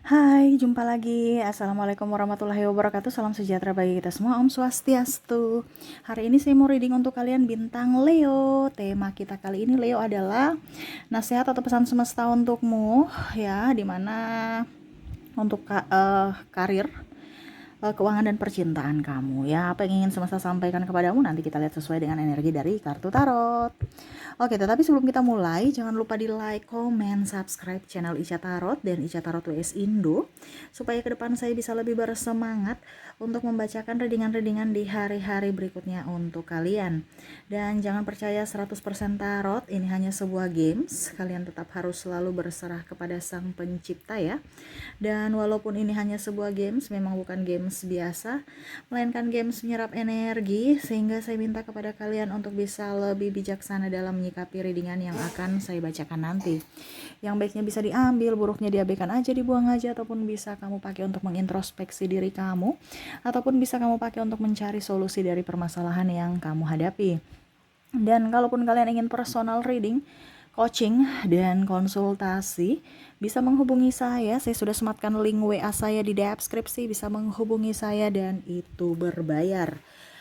Hai, jumpa lagi. Assalamualaikum warahmatullahi wabarakatuh. Salam sejahtera bagi kita semua. Om Swastiastu. Hari ini saya mau reading untuk kalian bintang Leo. Tema kita kali ini Leo adalah nasihat atau pesan semesta untukmu, ya, dimana untuk karir, keuangan dan percintaan kamu, ya. Apa yang ingin semesta sampaikan kepadamu nanti kita lihat sesuai dengan energi dari kartu tarot. Oke, tetapi sebelum kita mulai, jangan lupa di like, comment, subscribe channel Ica Tarot dan Ica Tarot WS Indo, supaya ke depan saya bisa lebih bersemangat untuk membacakan readingan-readingan di hari-hari berikutnya untuk kalian. Dan jangan percaya 100% tarot, ini hanya sebuah games, kalian tetap harus selalu berserah kepada sang pencipta, ya. Dan walaupun ini hanya sebuah games, memang bukan games biasa, melainkan games menyerap energi, sehingga saya minta kepada kalian untuk bisa lebih bijaksana dalam menyikapi readingan yang akan saya bacakan nanti. Yang baiknya bisa diambil, buruknya diabaikan aja, dibuang aja, ataupun bisa kamu pakai untuk mengintrospeksi diri kamu, ataupun bisa kamu pakai untuk mencari solusi dari permasalahan yang kamu hadapi. Dan kalaupun kalian ingin personal reading, coaching, dan konsultasi, bisa menghubungi saya. Saya sudah sematkan link WA saya di deskripsi, bisa menghubungi saya dan itu berbayar.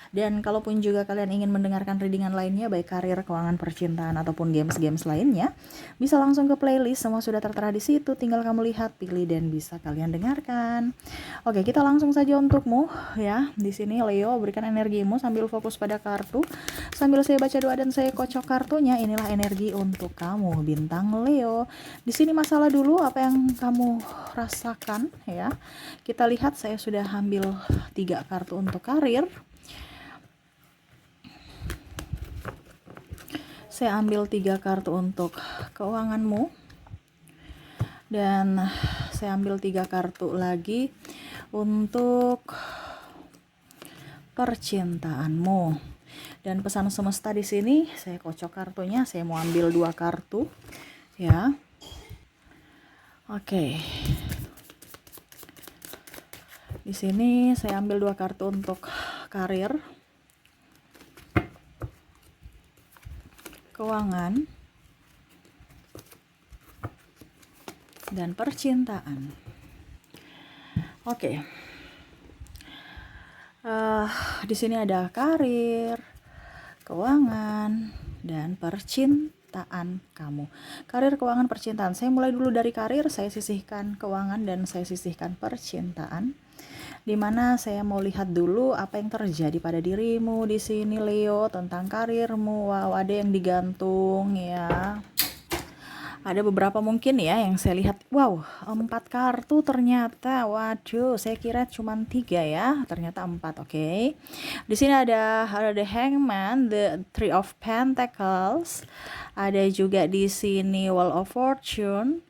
Dan kalaupun juga kalian ingin mendengarkan readingan lainnya, baik karir, keuangan, percintaan, ataupun games-games lainnya, bisa langsung ke playlist, semua sudah tertera di situ, tinggal kamu lihat, pilih, dan bisa kalian dengarkan. Oke, kita langsung saja untukmu, ya. Di sini Leo, berikan energimu sambil fokus pada kartu. Sambil saya baca doa dan saya kocok kartunya, inilah energi untuk kamu, bintang Leo. Di sini masalah dulu, apa yang kamu rasakan, ya. Kita lihat, saya sudah ambil 3 kartu untuk karir. Saya ambil 3 kartu untuk keuanganmu. Dan saya ambil 3 kartu lagi untuk percintaanmu. Dan pesan semesta di sini, saya kocok kartunya, saya mau ambil 2 kartu, ya. Oke. Di sini saya ambil 2 kartu untuk karir, keuangan, dan percintaan. Oke. Di sini ada karir, keuangan, dan percintaan kamu. Karir, keuangan, percintaan. Saya mulai dulu dari karir, saya sisihkan keuangan, dan saya sisihkan percintaan. Dimana saya mau lihat dulu apa yang terjadi pada dirimu di sini, Leo, tentang karirmu. Wow, ada yang digantung, ya. Ada beberapa mungkin ya yang saya lihat, wow, 4 kartu ternyata. Waduh, saya kira cuma 3 ya, ternyata 4. Oke. Di sini ada the Hangman, the Three of Pentacles. Ada juga di sini Wheel of Fortune.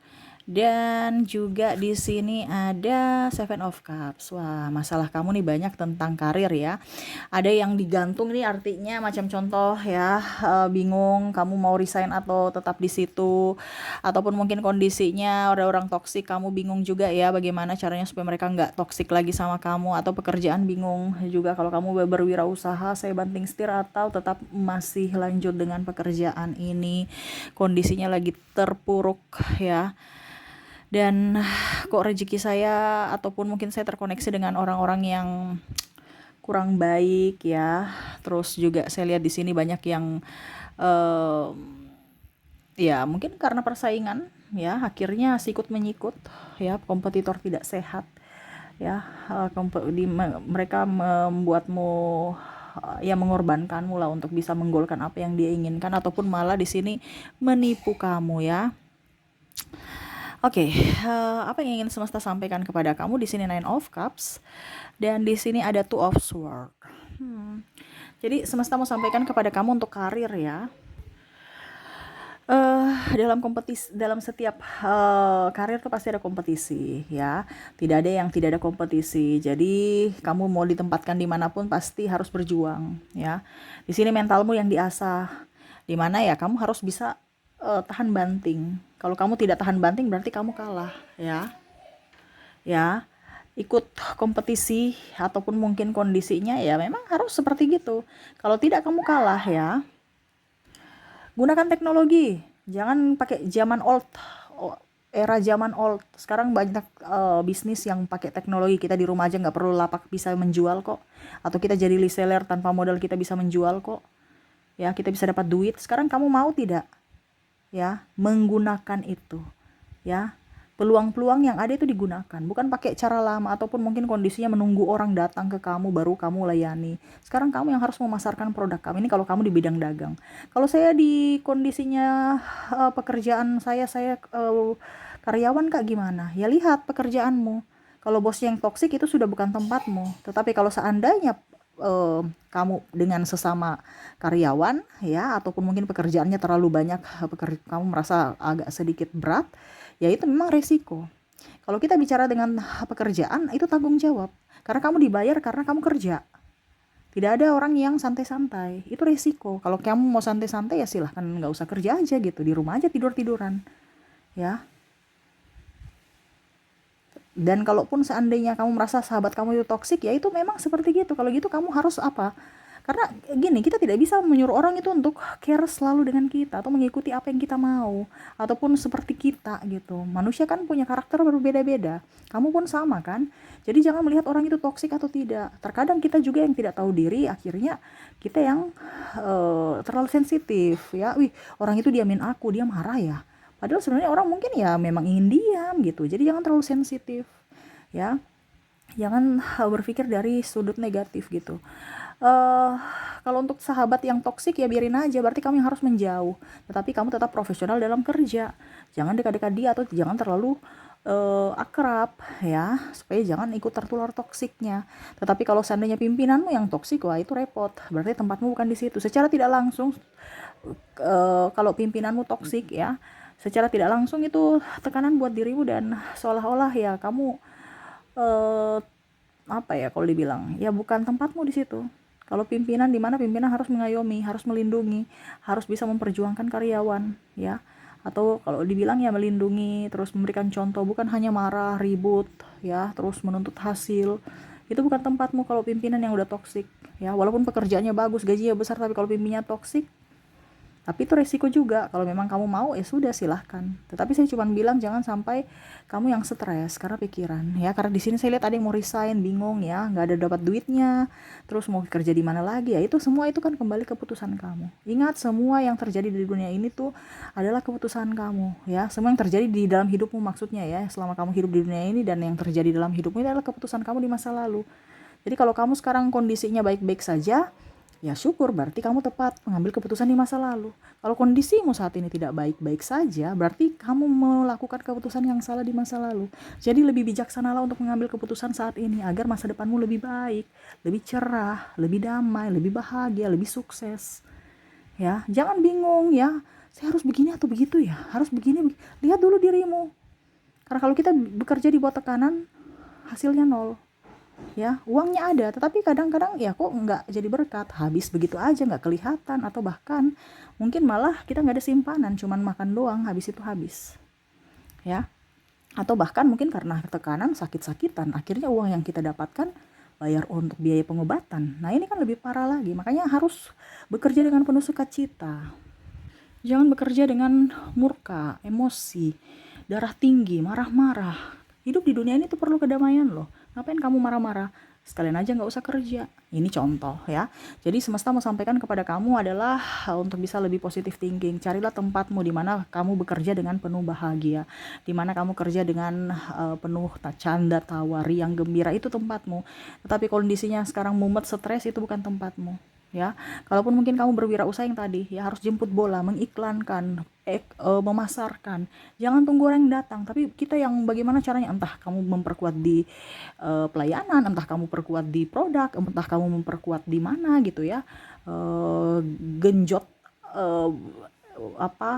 Dan juga di sini ada Seven of Cups. Wah, masalah kamu nih banyak tentang karir, ya. Ada yang digantung nih, artinya macam contoh ya, bingung kamu mau resign atau tetap di situ, ataupun mungkin kondisinya ada orang toksik, kamu bingung juga ya bagaimana caranya supaya mereka nggak toksik lagi sama kamu, atau pekerjaan bingung juga kalau kamu berwirausaha, saya banting setir atau tetap masih lanjut dengan pekerjaan ini, kondisinya lagi terpuruk, ya. Dan kok rezeki saya ataupun mungkin saya terkoneksi dengan orang-orang yang kurang baik, ya. Terus juga saya lihat di sini banyak yang ya mungkin karena persaingan, ya, akhirnya sikut menyikut, ya, kompetitor tidak sehat, ya. Mereka membuatmu, ya, mengorbankanmu lah untuk bisa menggolkan apa yang dia inginkan, ataupun malah di sini menipu kamu, ya. Oke, apa yang ingin semesta sampaikan kepada kamu di sini Nine of Cups dan di sini ada Two of Swords. Jadi semesta mau sampaikan kepada kamu untuk karir, ya. Dalam kompetisi, dalam setiap karir tuh pasti ada kompetisi, ya. Tidak ada yang tidak ada kompetisi. Jadi kamu mau ditempatkan dimanapun pasti harus berjuang, ya. Di sini mentalmu yang diasah, dimana ya kamu harus bisa tahan banting. Kalau kamu tidak tahan banting berarti kamu kalah, ya. Ya, ikut kompetisi ataupun mungkin kondisinya ya memang harus seperti gitu. Kalau tidak kamu kalah, ya. Gunakan teknologi, jangan pakai zaman old era zaman old. Sekarang banyak bisnis yang pakai teknologi, kita di rumah aja nggak perlu lapak bisa menjual kok. Atau kita jadi reseller tanpa modal kita bisa menjual kok. Ya, kita bisa dapat duit. Sekarang kamu mau tidak ya menggunakan itu? Ya, peluang-peluang yang ada itu digunakan, bukan pakai cara lama ataupun mungkin kondisinya menunggu orang datang ke kamu baru kamu layani. Sekarang kamu yang harus memasarkan produk kamu. Ini kalau kamu di bidang dagang. Kalau saya di kondisinya pekerjaan saya karyawan kak, gimana ya, lihat pekerjaanmu. Kalau bosnya yang toksik itu sudah bukan tempatmu. Tetapi kalau seandainya kamu dengan sesama karyawan ya, ataupun mungkin pekerjaannya terlalu banyak, kamu merasa agak sedikit berat, ya itu memang resiko. Kalau kita bicara dengan pekerjaan, itu tanggung jawab. Karena kamu dibayar karena kamu kerja. Tidak ada orang yang santai-santai. Itu resiko. Kalau kamu mau santai-santai ya silahkan nggak usah kerja aja gitu. Di rumah aja tidur-tiduran. Ya. Dan kalaupun seandainya kamu merasa sahabat kamu itu toksik, ya itu memang seperti gitu. Kalau gitu kamu harus apa? Karena gini, kita tidak bisa menyuruh orang itu untuk care selalu dengan kita atau mengikuti apa yang kita mau ataupun seperti kita gitu. Manusia kan punya karakter berbeda-beda. Kamu pun sama kan? Jadi jangan melihat orang itu toksik atau tidak. Terkadang kita juga yang tidak tahu diri, akhirnya kita yang terlalu sensitif ya. Wih, orang itu diamin aku, dia marah ya. Padahal sebenarnya orang mungkin ya memang ingin diam gitu. Jadi jangan terlalu sensitif ya. Jangan berpikir dari sudut negatif gitu. eh Kalau untuk sahabat yang toksik ya biarin aja, berarti kamu yang harus menjauh. Tetapi kamu tetap profesional dalam kerja. Jangan dekat-dekat dia atau jangan terlalu akrab ya, supaya jangan ikut tertular toksiknya. Tetapi kalau seandainya pimpinanmu yang toksik, wah itu repot. Berarti tempatmu bukan di situ. Secara tidak langsung kalau pimpinanmu toksik ya, secara tidak langsung itu tekanan buat dirimu dan seolah-olah ya kamu eh, apa ya kalau dibilang ya bukan tempatmu di situ. Kalau pimpinan, di mana pimpinan harus mengayomi, harus melindungi, harus bisa memperjuangkan karyawan ya. Atau kalau dibilang ya melindungi, terus memberikan contoh, bukan hanya marah, ribut ya, terus menuntut hasil. Itu bukan tempatmu kalau pimpinan yang udah toksik ya. Walaupun pekerjaannya bagus, gajinya besar, tapi kalau pimpinannya toksik, tapi itu resiko juga. Kalau memang kamu mau ya sudah silahkan. Tetapi saya cuma bilang jangan sampai kamu yang stres karena pikiran ya. Karena di sini saya lihat ada yang mau resign, bingung ya, nggak ada dapat duitnya, terus mau kerja di mana lagi ya. Itu semua itu kan kembali keputusan kamu. Ingat, semua yang terjadi di dunia ini tuh adalah keputusan kamu ya. Semua yang terjadi di dalam hidupmu maksudnya ya, selama kamu hidup di dunia ini, dan yang terjadi dalam hidupmu ini adalah keputusan kamu di masa lalu. Jadi kalau kamu sekarang kondisinya baik-baik saja, ya syukur, berarti kamu tepat mengambil keputusan di masa lalu. Kalau kondisimu saat ini tidak baik-baik saja, berarti kamu melakukan keputusan yang salah di masa lalu. Jadi lebih bijaksanalah untuk mengambil keputusan saat ini agar masa depanmu lebih baik, lebih cerah, lebih damai, lebih bahagia, lebih sukses. Ya, jangan bingung ya. Saya harus begini atau begitu ya? Harus begini. Lihat dulu dirimu. Karena kalau kita bekerja di bawah tekanan, hasilnya nol. Ya, uangnya ada, tetapi kadang-kadang ya kok nggak jadi berkat, habis begitu aja, nggak kelihatan, atau bahkan mungkin malah kita nggak ada simpanan, cuman makan doang, habis itu habis ya. Atau bahkan mungkin karena tekanan, sakit-sakitan, akhirnya uang yang kita dapatkan bayar untuk biaya pengobatan. Nah ini kan lebih parah lagi. Makanya harus bekerja dengan penuh sukacita, jangan bekerja dengan murka, emosi, darah tinggi, marah-marah. Hidup di dunia ini tuh perlu kedamaian loh. Ngapain kamu marah-marah? Sekalian aja nggak usah kerja. Ini contoh ya. Jadi semesta mau sampaikan kepada kamu adalah untuk bisa lebih positif thinking. Carilah tempatmu di mana kamu bekerja dengan penuh bahagia, di mana kamu kerja dengan penuh canda tawa, riang gembira, itu tempatmu. Tetapi kondisinya sekarang mumet, stres, itu bukan tempatmu. Ya, kalaupun mungkin kamu berwirausaha yang tadi ya, harus jemput bola, mengiklankan, memasarkan, jangan tunggu orang yang datang, tapi kita yang bagaimana caranya, entah kamu memperkuat di pelayanan, entah kamu perkuat di produk, entah kamu memperkuat di mana gitu ya, genjot eh, apa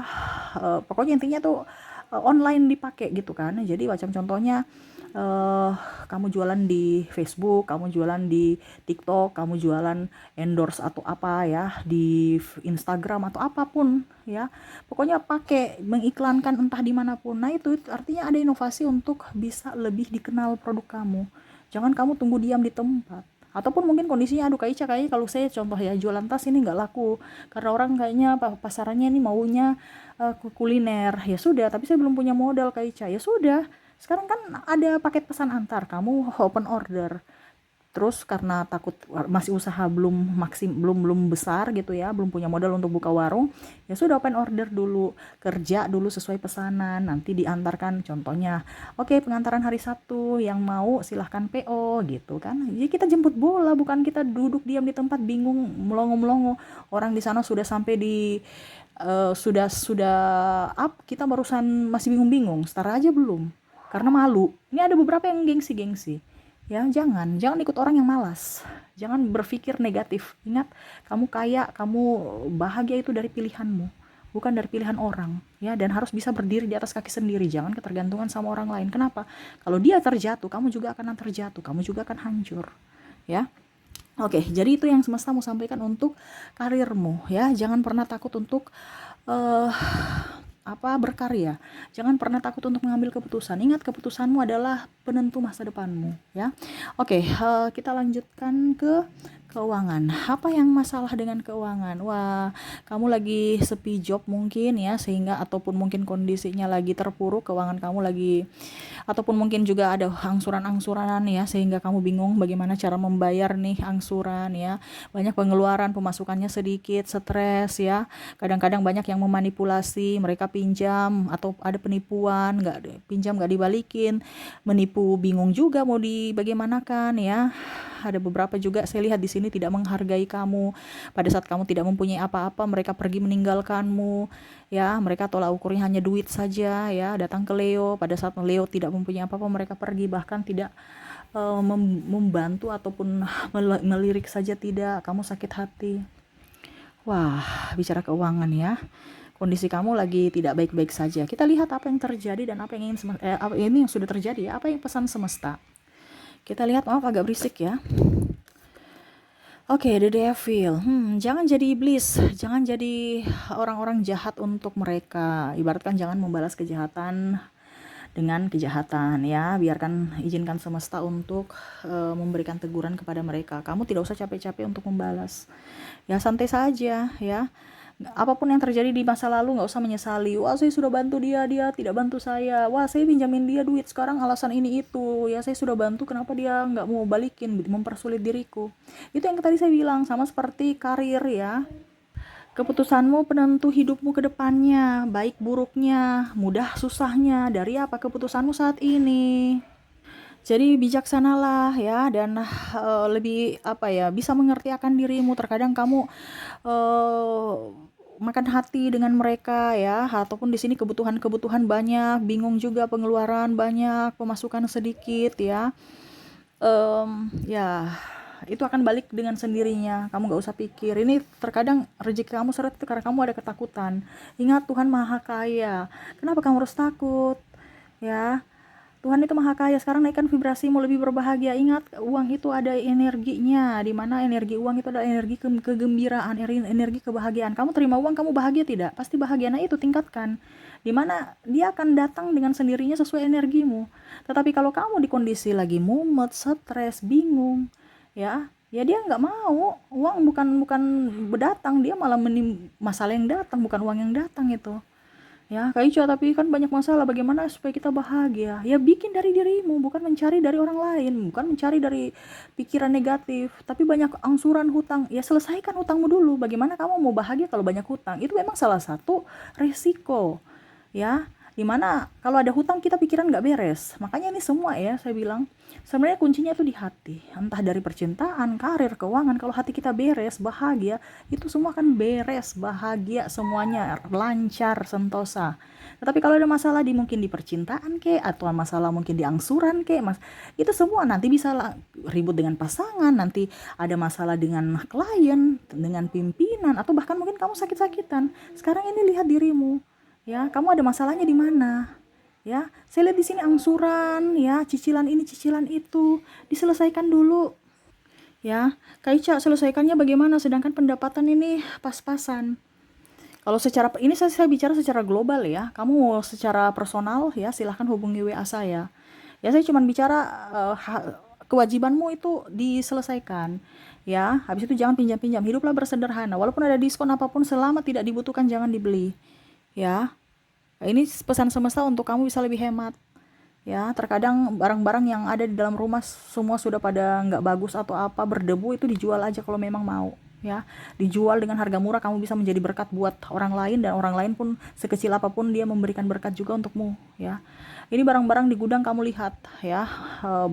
pokoknya intinya tuh online dipakai gitu kan. Jadi macam contohnya eh kamu jualan di Facebook, kamu jualan di TikTok, kamu jualan endorse atau apa ya di Instagram atau apapun ya. Pokoknya pakai mengiklankan entah dimanapun. Nah itu artinya ada inovasi untuk bisa lebih dikenal produk kamu. Jangan kamu tunggu diam di tempat. Ataupun mungkin kondisinya, aduh Kak Ica, kayaknya kalau saya contoh ya jualan tas ini nggak laku karena orang kayaknya pasarannya ini maunya kuliner. Ya sudah, tapi saya belum punya modal Kak Ica. Ya sudah, sekarang kan ada paket pesan antar, kamu open order. Terus karena takut masih usaha belum besar gitu ya, belum punya modal untuk buka warung, ya sudah open order dulu, kerja dulu sesuai pesanan, nanti diantarkan contohnya. Oke, pengantaran hari Sabtu, yang mau silahkan PO gitu kan. Jadi kita jemput bola, bukan kita duduk diam di tempat bingung melongo-melongo. Orang di sana sudah sampai di sudah up, kita barusan masih bingung-bingung, start aja belum. Karena malu. Ini ada beberapa yang gengsi-gengsi. Ya, jangan ikut orang yang malas. Jangan berpikir negatif. Ingat, kamu kaya, kamu bahagia itu dari pilihanmu, bukan dari pilihan orang. Ya, dan harus bisa berdiri di atas kaki sendiri. Jangan ketergantungan sama orang lain. Kenapa? Kalau dia terjatuh, kamu juga akan terjatuh. Kamu juga akan hancur. Ya. Oke, jadi itu yang semesta mau sampaikan untuk karirmu. Ya, jangan pernah takut untuk uh, berkarya. Jangan pernah takut untuk mengambil keputusan. Ingat, keputusanmu adalah penentu masa depanmu, ya. Oke, kita lanjutkan ke keuangan. Apa yang masalah dengan keuangan? Wah, kamu lagi sepi job mungkin ya, sehingga ataupun mungkin kondisinya lagi terpuruk, keuangan kamu lagi, ataupun mungkin juga ada angsuran-angsuran ya, sehingga kamu bingung bagaimana cara membayar nih angsuran ya. Banyak pengeluaran, pemasukannya sedikit, stres ya. Kadang-kadang banyak yang memanipulasi, mereka pinjam atau ada penipuan, pinjam nggak dibalikin, menipu, bingung juga mau dibagaimanakan ya. Ada beberapa juga saya lihat di sini tidak menghargai kamu pada saat kamu tidak mempunyai apa-apa, mereka pergi meninggalkanmu ya. Mereka tolak ukurnya hanya duit saja ya. Datang ke Leo pada saat Leo tidak mempunyai apa-apa, mereka pergi, bahkan tidak membantu ataupun melirik saja tidak. Kamu sakit hati. Wah, bicara keuangan ya, kondisi kamu lagi tidak baik-baik saja. Kita lihat apa yang terjadi dan apa yang ini yang sudah terjadi ya, apa yang pesan semesta. Kita lihat, maaf agak berisik ya. Oke, the devil. Jangan jadi iblis, jangan jadi orang-orang jahat untuk mereka. Ibaratkan jangan membalas kejahatan dengan kejahatan ya. Izinkan semesta untuk memberikan teguran kepada mereka. Kamu tidak usah capek-capek untuk membalas. Ya santai saja ya. Apapun yang terjadi di masa lalu nggak usah menyesali. Wah, saya sudah bantu dia tidak bantu saya. Wah, saya pinjamin dia duit, sekarang alasan ini itu. Ya, saya sudah bantu, kenapa dia nggak mau balikin, mempersulit diriku. Itu yang tadi saya bilang, sama seperti karir ya. Keputusanmu penentu hidupmu ke depannya, baik buruknya, mudah susahnya, dari apa keputusanmu saat ini. Jadi bijaksanalah ya, dan lebih bisa mengerti akan dirimu. Terkadang kamu makan hati dengan mereka ya, ataupun di sini kebutuhan banyak, bingung juga, pengeluaran banyak, pemasukan sedikit ya. Ya itu akan balik dengan sendirinya, kamu gak usah pikir. Ini terkadang rezeki kamu seret itu karena kamu ada ketakutan. Ingat, Tuhan maha kaya, kenapa kamu harus takut ya? Tuhan itu maha kaya. Sekarang naikkan vibrasimu, lebih berbahagia. Ingat, uang itu ada energinya, dimana energi uang itu adalah energi kegembiraan, energi kebahagiaan. Kamu terima uang, kamu bahagia tidak? Pasti bahagia. Nah itu tingkatkan, dimana dia akan datang dengan sendirinya sesuai energimu. Tetapi kalau kamu di kondisi lagi mumet, stres, bingung ya dia nggak mau. Uang bukan berdatang, dia malah masalah yang datang, bukan uang yang datang itu ya. Kak Ica, tapi kan banyak masalah, bagaimana supaya kita bahagia? Ya bikin dari dirimu, bukan mencari dari orang lain, bukan mencari dari pikiran negatif. Tapi banyak angsuran, hutang, ya selesaikan hutangmu dulu. Bagaimana kamu mau bahagia kalau banyak hutang? Itu memang salah satu resiko ya, dimana kalau ada hutang kita pikiran nggak beres. Makanya ini semua ya, saya bilang sebenarnya kuncinya itu di hati. Entah dari percintaan, karir, keuangan, kalau hati kita beres, bahagia, itu semua akan beres, bahagia, semuanya lancar, sentosa. Tetapi kalau ada masalah mungkin di percintaan atau masalah mungkin di angsuran itu semua nanti bisa ribut dengan pasangan, nanti ada masalah dengan klien, dengan pimpinan, atau bahkan mungkin kamu sakit-sakitan. Sekarang ini lihat dirimu ya, kamu ada masalahnya di mana ya. Saya lihat di sini angsuran ya, cicilan ini cicilan itu, diselesaikan dulu ya. Kak Ica, selesaikannya bagaimana sedangkan pendapatan ini pas-pasan? Kalau secara ini saya bicara secara global ya. Kamu secara personal ya silahkan hubungi WA saya ya. Saya cuma bicara kewajibanmu itu diselesaikan. Ya, habis itu jangan pinjam-pinjam, hiduplah bersederhana. Walaupun ada diskon apapun, selama tidak dibutuhkan jangan dibeli. Ya, ini pesan semesta untuk kamu bisa lebih hemat. Ya, terkadang barang-barang yang ada di dalam rumah semua sudah pada nggak bagus atau apa, berdebu, itu dijual aja kalau memang mau. Ya, dijual dengan harga murah, kamu bisa menjadi berkat buat orang lain, dan orang lain pun sekecil apapun dia memberikan berkat juga untukmu. Ya, ini barang-barang di gudang kamu lihat ya,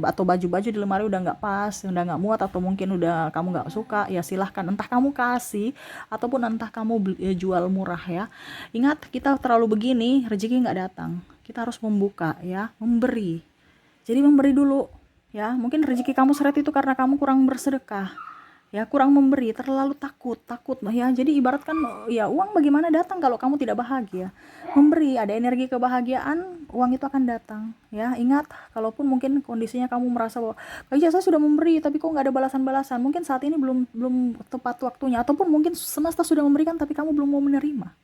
atau baju-baju di lemari udah nggak pas, udah nggak muat, atau mungkin udah kamu nggak suka, ya silahkan, entah kamu kasih ataupun entah kamu jual murah. Ya, ingat, kita terlalu begini rezeki nggak datang. Kita harus membuka, ya, memberi. Jadi memberi dulu, ya. Mungkin rezeki kamu seret itu karena kamu kurang bersedekah, ya, kurang memberi, terlalu takut, ya. Jadi ibaratkan, ya, uang bagaimana datang kalau kamu tidak bahagia? Memberi, ada energi kebahagiaan, uang itu akan datang, ya. Ingat, kalaupun mungkin kondisinya kamu merasa bahwa, "Kayaknya saya sudah memberi tapi kok nggak ada balasan-balasan." Mungkin saat ini belum tepat waktunya, ataupun mungkin semesta sudah memberikan tapi kamu belum mau menerima.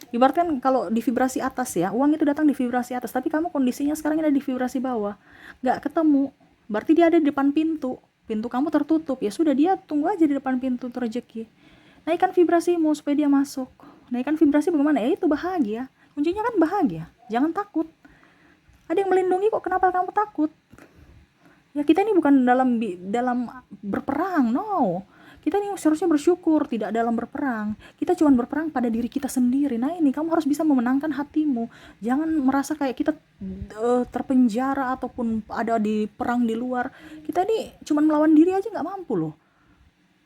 Ibaratkan kalau di vibrasi atas, ya, uang itu datang di vibrasi atas, tapi kamu kondisinya sekarang ada di vibrasi bawah, nggak ketemu, berarti dia ada di depan pintu kamu tertutup, ya sudah, dia tunggu aja di depan pintu rezeki. Naikkan vibrasimu supaya dia masuk. Naikkan vibrasi bagaimana? Ya itu bahagia, kuncinya kan bahagia, jangan takut. Ada yang melindungi kok, kenapa kamu takut? Ya, kita ini bukan dalam berperang, no. Kita ini seharusnya bersyukur, tidak dalam berperang. Kita cuma berperang pada diri kita sendiri. Nah, ini kamu harus bisa memenangkan hatimu. Jangan merasa kayak kita terpenjara ataupun ada di perang di luar. Kita ini cuma melawan diri aja nggak mampu loh.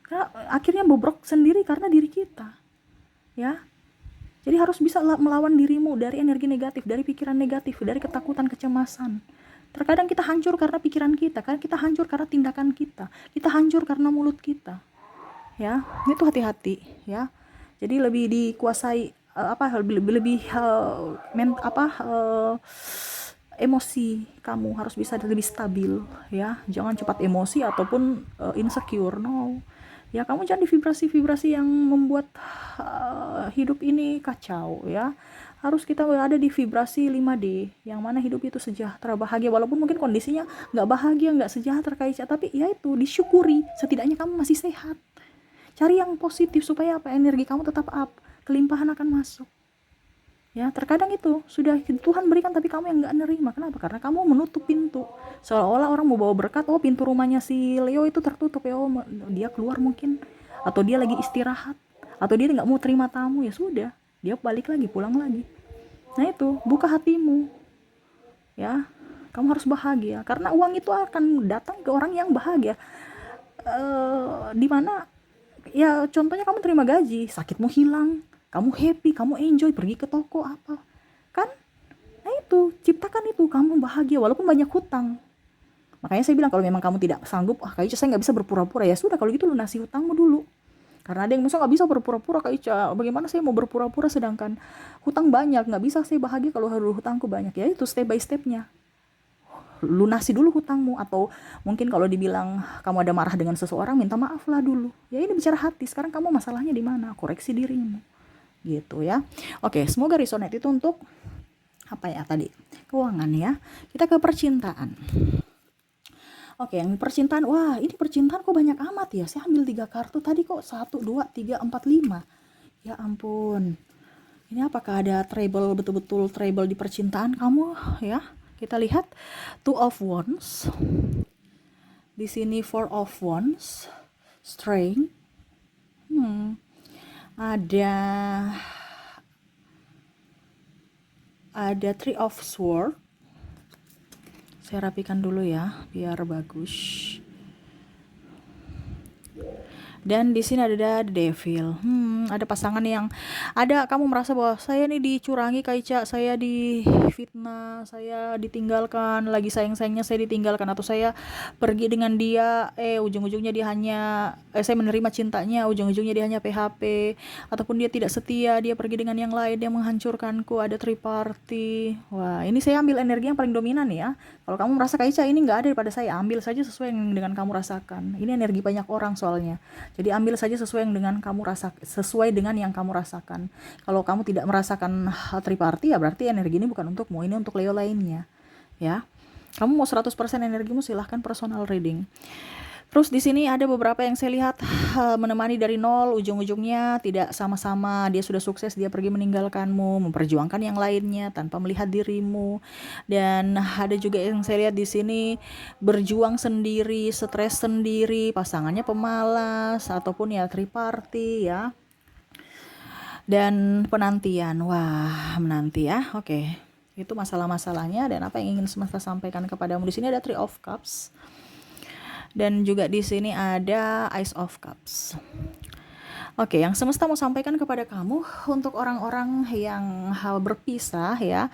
Karena akhirnya bobrok sendiri karena diri kita. Ya. Jadi harus bisa melawan dirimu dari energi negatif, dari pikiran negatif, dari ketakutan, kecemasan. Terkadang kita hancur karena pikiran kita, kita hancur karena tindakan kita hancur karena mulut kita. Ya, itu hati-hati, ya. Jadi lebih dikuasai emosi kamu harus bisa lebih stabil, ya. Jangan cepat emosi ataupun insecure, no. Ya, kamu jangan di vibrasi-vibrasi yang membuat hidup ini kacau, ya. Harus kita ada di vibrasi 5D, yang mana hidup itu sejahtera, bahagia, walaupun mungkin kondisinya nggak bahagia, nggak sejahtera kayak, tapi ya itu disyukuri, setidaknya kamu masih sehat. Cari yang positif supaya apa? Energi kamu tetap up, kelimpahan akan masuk. Ya, terkadang itu sudah Tuhan berikan tapi kamu yang nggak nerima. Kenapa? Karena kamu menutup pintu. Seolah-olah orang mau bawa berkat, oh pintu rumahnya si Leo itu tertutup, ya, oh dia keluar mungkin, atau dia lagi istirahat, atau dia nggak mau terima tamu, ya sudah, dia balik lagi, pulang lagi. Nah itu, buka hatimu, ya. Kamu harus bahagia karena uang itu akan datang ke orang yang bahagia. Dimana, ya, contohnya kamu terima gaji, sakitmu hilang, kamu happy, kamu enjoy, pergi ke toko apa, kan? Nah itu, ciptakan itu, kamu bahagia walaupun banyak hutang. Makanya saya bilang, kalau memang kamu tidak sanggup, kayaknya saya nggak bisa berpura-pura, ya sudah, kalau gitu lunasi hutangmu dulu. Karena ada yang misalnya nggak bisa berpura-pura, kayaknya bagaimana saya mau berpura-pura sedangkan hutang banyak, nggak bisa saya bahagia kalau harus hutangku banyak. Ya itu step by stepnya, lunasi dulu hutangmu. Atau mungkin kalau dibilang kamu ada marah dengan seseorang, minta maaf lah dulu. Ya ini bicara hati, sekarang kamu masalahnya di mana, koreksi dirimu, gitu ya. Oke, semoga resonate itu untuk apa ya tadi, keuangan, ya. Kita ke percintaan. Oke, yang percintaan, wah ini percintaan kok banyak amat ya, saya ambil 3 kartu tadi kok 1, 2, 3, 4, 5. Ya ampun, ini apakah ada trouble, betul-betul trouble di percintaan kamu, ya? Kita lihat Two of Wands. Di sini Four of Wands, Strength. Ada Three of Swords. Saya rapikan dulu ya, biar bagus. Dan di sini ada Devil. Ada pasangan yang kamu merasa bahwa saya nih dicurangi, Kaica, saya difitnah, saya ditinggalkan, lagi sayang-sayangnya saya ditinggalkan, atau saya pergi dengan dia, ujung-ujungnya dia hanya saya menerima cintanya, ujung-ujungnya dia hanya PHP, ataupun dia tidak setia, dia pergi dengan yang lain, dia menghancurkanku. Ada triparty. Wah, ini saya ambil energi yang paling dominan ya. Kalau kamu merasa Kaica ini nggak ada daripada saya, ambil saja sesuai dengan kamu rasakan. Ini energi banyak orang soalnya. Jadi ambil saja sesuai dengan yang kamu rasakan. Kalau kamu tidak merasakan triparty, ya berarti energi ini bukan untukmu, ini untuk Leo lainnya, ya. Kamu mau 100% energimu, silahkan personal reading. Terus di sini ada beberapa yang saya lihat menemani dari nol, ujung-ujungnya tidak sama-sama. Dia sudah sukses, dia pergi meninggalkanmu, memperjuangkan yang lainnya tanpa melihat dirimu. Dan ada juga yang saya lihat di sini berjuang sendiri, stres sendiri, pasangannya pemalas ataupun ya triparty ya. Dan penantian, wah menanti ya, oke. Itu masalah-masalahnya dan apa yang ingin semesta sampaikan kepadamu. Di sini ada Three of Cups. Dan juga di sini ada Ace of Cups. Oke, yang semesta mau sampaikan kepada kamu untuk orang-orang yang berpisah ya,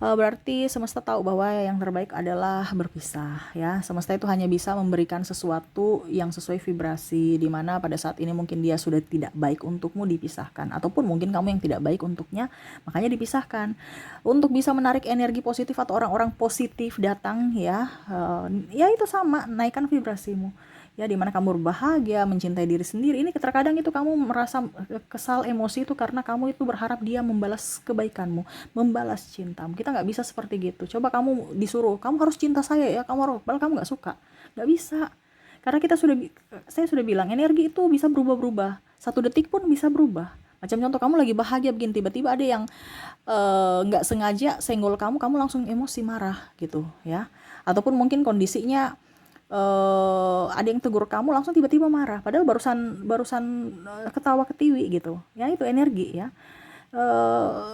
berarti semesta tahu bahwa yang terbaik adalah berpisah ya. Semesta itu hanya bisa memberikan sesuatu yang sesuai vibrasi, di mana pada saat ini mungkin dia sudah tidak baik untukmu, dipisahkan, ataupun mungkin kamu yang tidak baik untuknya, makanya dipisahkan. Untuk bisa menarik energi positif atau orang-orang positif datang ya, ya itu sama, naikkan vibrasimu ya, dimana kamu berbahagia, mencintai diri sendiri. Ini terkadang itu kamu merasa kesal, emosi itu karena kamu itu berharap dia membalas kebaikanmu, membalas cintamu. Kita nggak bisa seperti gitu. Coba kamu disuruh, kamu harus cinta saya ya, kamu harus, padahal kamu nggak suka, nggak bisa. Karena saya sudah bilang, energi itu bisa berubah-berubah. 1 detik pun bisa berubah. Macam contoh, kamu lagi bahagia begini, tiba-tiba ada yang nggak sengaja senggol kamu, kamu langsung emosi, marah gitu ya. Ataupun mungkin kondisinya ada yang tegur kamu, langsung tiba-tiba marah, padahal barusan ketawa ketiwi gitu ya. Itu energi ya.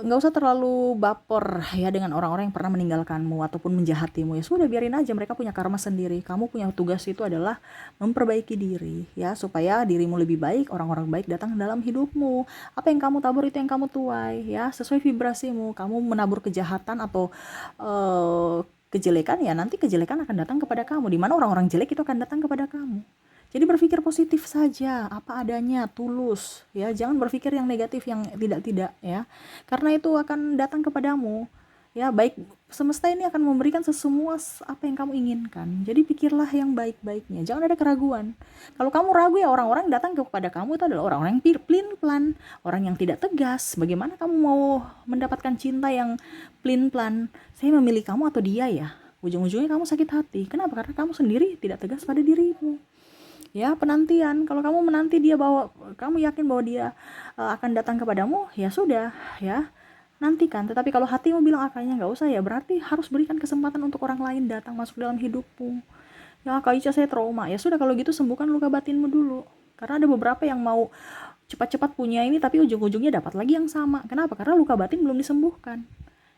Nggak usah terlalu baper ya dengan orang-orang yang pernah meninggalkanmu ataupun menjahatimu. Ya sudah, biarin aja, mereka punya karma sendiri. Kamu punya tugas itu adalah memperbaiki diri ya, supaya dirimu lebih baik, orang-orang baik datang dalam hidupmu. Apa yang kamu tabur itu yang kamu tuai ya, sesuai vibrasimu. Kamu menabur kejahatan atau kejelekan, ya nanti kejelekan akan datang kepada kamu, di mana orang-orang jelek itu akan datang kepada kamu. Jadi berpikir positif saja, apa adanya, tulus ya, jangan berpikir yang negatif, yang tidak ya, karena itu akan datang kepadamu ya. Baik, semesta ini akan memberikan sesemua apa yang kamu inginkan. Jadi pikirlah yang baik-baiknya, jangan ada keraguan. Kalau kamu ragu ya, orang-orang datang kepada kamu itu adalah orang-orang yang pelin-pelan, orang yang tidak tegas. Bagaimana kamu mau mendapatkan cinta yang pelin-pelan? Saya memilih kamu atau dia ya? Ujung-ujungnya kamu sakit hati. Kenapa? Karena kamu sendiri tidak tegas pada dirimu ya. Penantian, kalau kamu menanti dia, bahwa kamu yakin bahwa dia akan datang kepadamu, ya sudah ya, nantikan. Tetapi kalau hatimu bilang kayaknya nggak usah ya, berarti harus berikan kesempatan untuk orang lain datang masuk dalam hidupmu ya. Kak Ica, saya trauma. Ya sudah, kalau gitu sembuhkan luka batinmu dulu, karena ada beberapa yang mau cepat-cepat punya ini tapi ujung-ujungnya dapat lagi yang sama. Kenapa? Karena luka batin belum disembuhkan.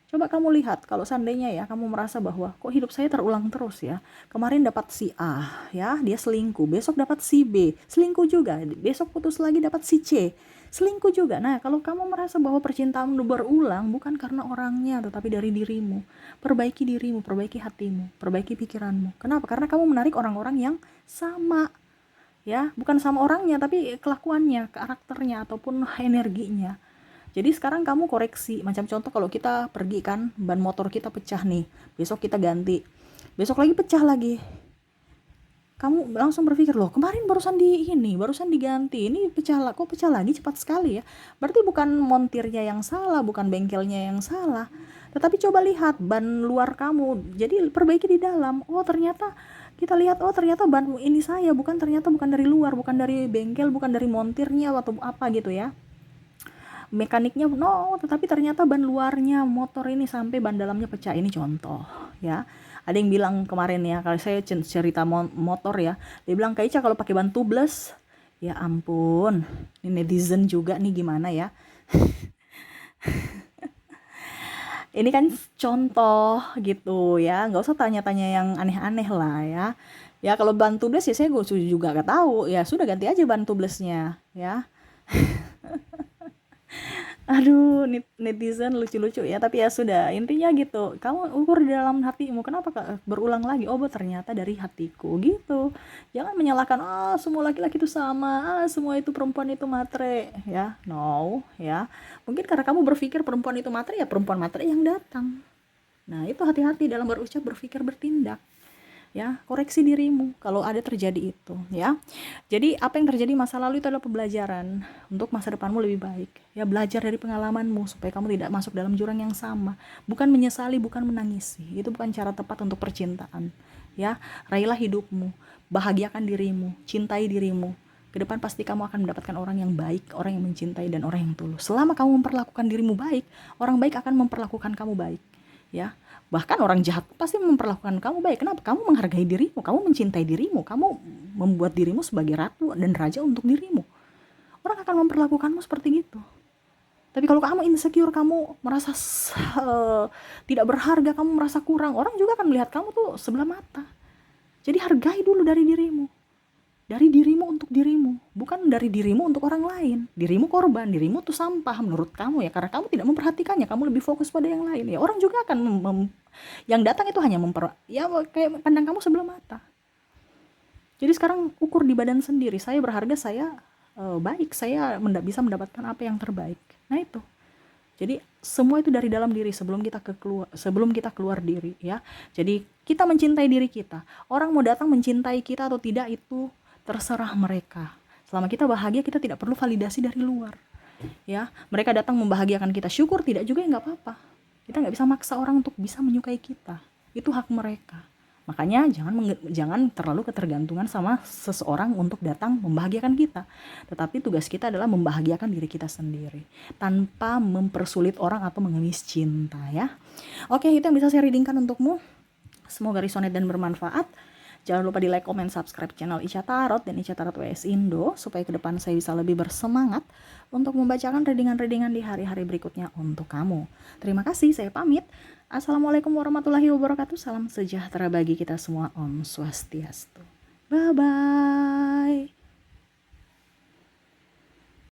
Coba kamu lihat, kalau seandainya ya kamu merasa bahwa kok hidup saya terulang terus ya. Kemarin dapat si A ya, dia selingkuh, besok dapat si B, selingkuh juga, besok putus lagi dapat si C, selingkuh juga. Nah, kalau kamu merasa bahwa percintaan berulang, bukan karena orangnya tetapi dari dirimu. Perbaiki dirimu, perbaiki hatimu, perbaiki pikiranmu. Kenapa? Karena kamu menarik orang-orang yang sama ya, bukan sama orangnya tapi kelakuannya, karakternya ataupun energinya. Jadi sekarang kamu koreksi. Macam contoh, kalau kita pergi kan, ban motor kita pecah nih, besok kita ganti, besok lagi pecah lagi, kamu langsung berpikir, loh kemarin barusan diganti, ini kok pecah lagi cepat sekali ya. Berarti bukan montirnya yang salah, bukan bengkelnya yang salah, tetapi coba lihat ban luar kamu. Jadi perbaiki di dalam. Ternyata kita lihat, ternyata ban ini bukan dari luar, bukan dari bengkel, bukan dari montirnya atau apa gitu ya, mekaniknya, tetapi ternyata ban luarnya motor ini sampai ban dalamnya pecah. Ini contoh ya. Ada yang bilang kemarin ya, kalau saya cerita motor ya, dia bilang, Kak Ica kalau pakai ban tubeless, ya ampun, ini netizen juga nih, gimana ya. Ini kan contoh gitu ya, nggak usah tanya-tanya yang aneh-aneh lah ya. Ya kalau ban tubeless ya saya juga gak tahu, ya sudah ganti aja ban tubelessnya ya. Aduh, netizen lucu-lucu ya, tapi ya sudah, intinya gitu. Kamu ukur di dalam hatimu, kenapa berulang lagi? Ternyata dari hatiku gitu. Jangan menyalahkan, semua laki-laki itu sama, semua itu perempuan itu matre ya. No ya. Mungkin karena kamu berpikir perempuan itu matre, ya perempuan matre yang datang. Nah, itu hati-hati dalam berucap, berpikir, bertindak Ya, koreksi dirimu kalau ada terjadi itu, ya. Jadi apa yang terjadi masa lalu itu adalah pembelajaran untuk masa depanmu lebih baik. Ya, belajar dari pengalamanmu supaya kamu tidak masuk dalam jurang yang sama. Bukan menyesali, bukan menangisi. Itu bukan cara tepat untuk percintaan. Ya, raihlah hidupmu, bahagiakan dirimu, cintai dirimu. Ke depan pasti kamu akan mendapatkan orang yang baik, orang yang mencintai dan orang yang tulus. Selama kamu memperlakukan dirimu baik, orang baik akan memperlakukan kamu baik. Ya, bahkan orang jahat pasti memperlakukan kamu baik. Kenapa? Kamu menghargai dirimu, kamu mencintai dirimu, kamu membuat dirimu sebagai ratu dan raja untuk dirimu. Orang akan memperlakukanmu seperti itu. Tapi kalau kamu insecure, kamu merasa tidak berharga, kamu merasa kurang, orang juga akan melihat kamu tuh sebelah mata. Jadi hargai dulu dari dirimu. Dari dirimu untuk dirimu, bukan dari dirimu untuk orang lain. Dirimu korban, dirimu tuh sampah menurut kamu ya, karena kamu tidak memperhatikannya, kamu lebih fokus pada yang lain. Ya orang juga akan yang datang itu hanya ya kayak pandang kamu sebelah mata. Jadi sekarang ukur di badan sendiri, saya berharga, saya baik, saya bisa mendapatkan apa yang terbaik. Nah itu. Jadi semua itu dari dalam diri sebelum kita keluar diri ya. Jadi kita mencintai diri kita. Orang mau datang mencintai kita atau tidak itu terserah mereka. Selama kita bahagia, kita tidak perlu validasi dari luar. Ya, mereka datang membahagiakan kita, syukur, tidak juga ya nggak apa-apa. Kita nggak bisa maksa orang untuk bisa menyukai kita. Itu hak mereka. Makanya jangan terlalu ketergantungan sama seseorang untuk datang membahagiakan kita. Tetapi tugas kita adalah membahagiakan diri kita sendiri tanpa mempersulit orang atau mengemis cinta ya. Oke, itu yang bisa saya readingkan untukmu. Semoga resonate dan bermanfaat. Jangan lupa di like, comment, subscribe channel Ica Tarot dan Ica Tarot WS Indo supaya ke depan saya bisa lebih bersemangat untuk membacakan readingan-readingan di hari-hari berikutnya untuk kamu. Terima kasih, saya pamit. Assalamualaikum warahmatullahi wabarakatuh. Salam sejahtera bagi kita semua. Om Swastiastu. Bye-bye.